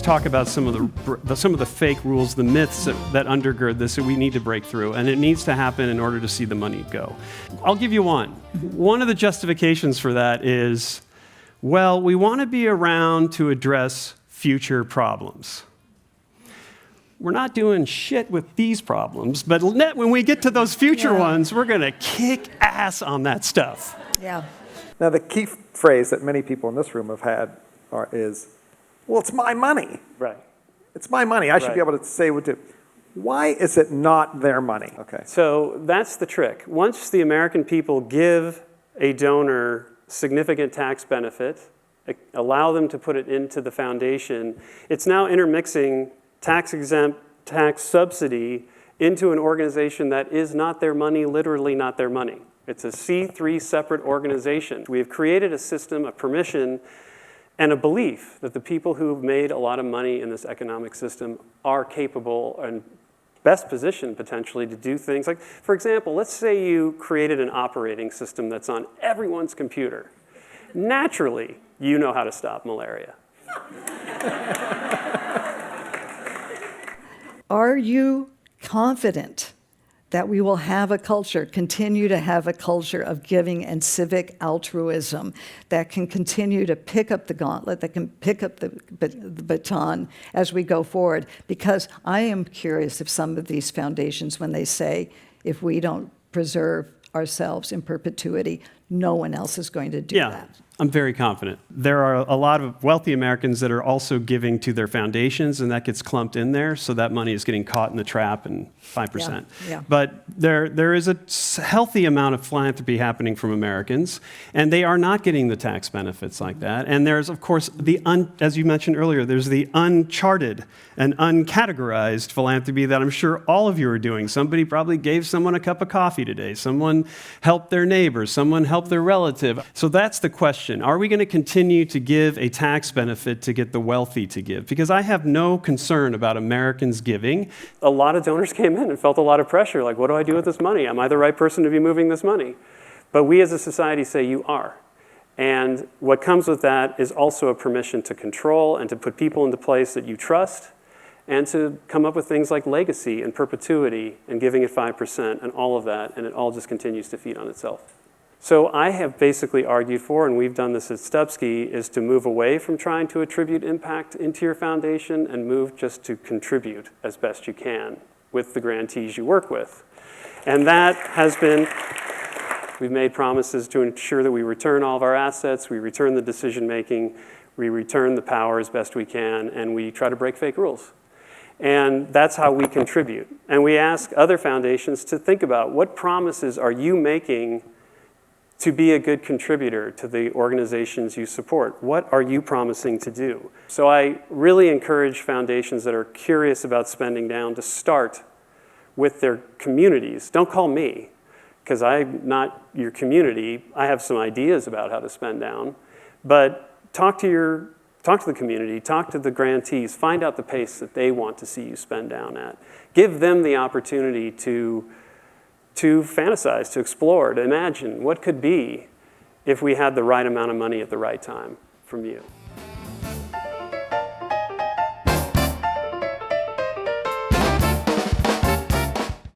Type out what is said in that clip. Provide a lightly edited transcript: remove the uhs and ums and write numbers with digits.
let's talk about some of the fake rules, the myths that undergird this that we need to break through, and it needs to happen in order to see the money go. I'll give you one. One of the justifications for that is, well, we want to be around to address future problems. We're not doing shit with these problems, but when we get to those future ones, we're going to kick ass on that stuff. Yeah. Now, the key phrase that many people in this room have had is, well, it's my money. Right. It's my money. I should be able to say what to. Why is it not their money? Okay. So that's the trick. Once the American people give a donor significant tax benefit, allow them to put it into the foundation, it's now intermixing tax-exempt, tax subsidy into an organization that is not their money, literally not their money. It's a C3 separate organization. We have created a system of permission and a belief that the people who've made a lot of money in this economic system are capable and best positioned potentially to do things like, for example, let's say you created an operating system that's on everyone's computer. Naturally, you know how to stop malaria. Are you confident that we will continue to have a culture of giving and civic altruism that can continue to pick up the gauntlet, that can pick up the baton as we go forward? Because I am curious if some of these foundations, when they say, if we don't preserve ourselves in perpetuity, no one else is going to do that. I'm very confident. There are a lot of wealthy Americans that are also giving to their foundations, and that gets clumped in there, so that money is getting caught in the trap and 5%. Yeah. But there is a healthy amount of philanthropy happening from Americans, and they are not getting the tax benefits like that. And there's, of course, as you mentioned earlier, there's the uncharted and uncategorized philanthropy that I'm sure all of you are doing. Somebody probably gave someone a cup of coffee today. Someone helped their neighbor. Someone helped their relative. So that's the question. Are we going to continue to give a tax benefit to get the wealthy to give? Because I have no concern about Americans giving. A lot of donors came in and felt a lot of pressure, like, what do I do with this money? Am I the right person to be moving this money? But we as a society say you are. And what comes with that is also a permission to control and to put people into place that you trust, and to come up with things like legacy and perpetuity and giving it 5% and all of that, and it all just continues to feed on itself. So I have basically argued for, and we've done this at Stupski, is to move away from trying to attribute impact into your foundation and move just to contribute as best you can with the grantees you work with. And that has been, we've made promises to ensure that we return all of our assets, we return the decision making, we return the power as best we can, and we try to break fake rules. And that's how we contribute. And we ask other foundations to think about, what promises are you making to be a good contributor to the organizations you support? What are you promising to do? So I really encourage foundations that are curious about spending down to start with their communities. Don't call me, because I'm not your community. I have some ideas about how to spend down. But talk to the community, talk to the grantees, find out the pace that they want to see you spend down at. Give them the opportunity to fantasize, to explore, to imagine what could be if we had the right amount of money at the right time from you.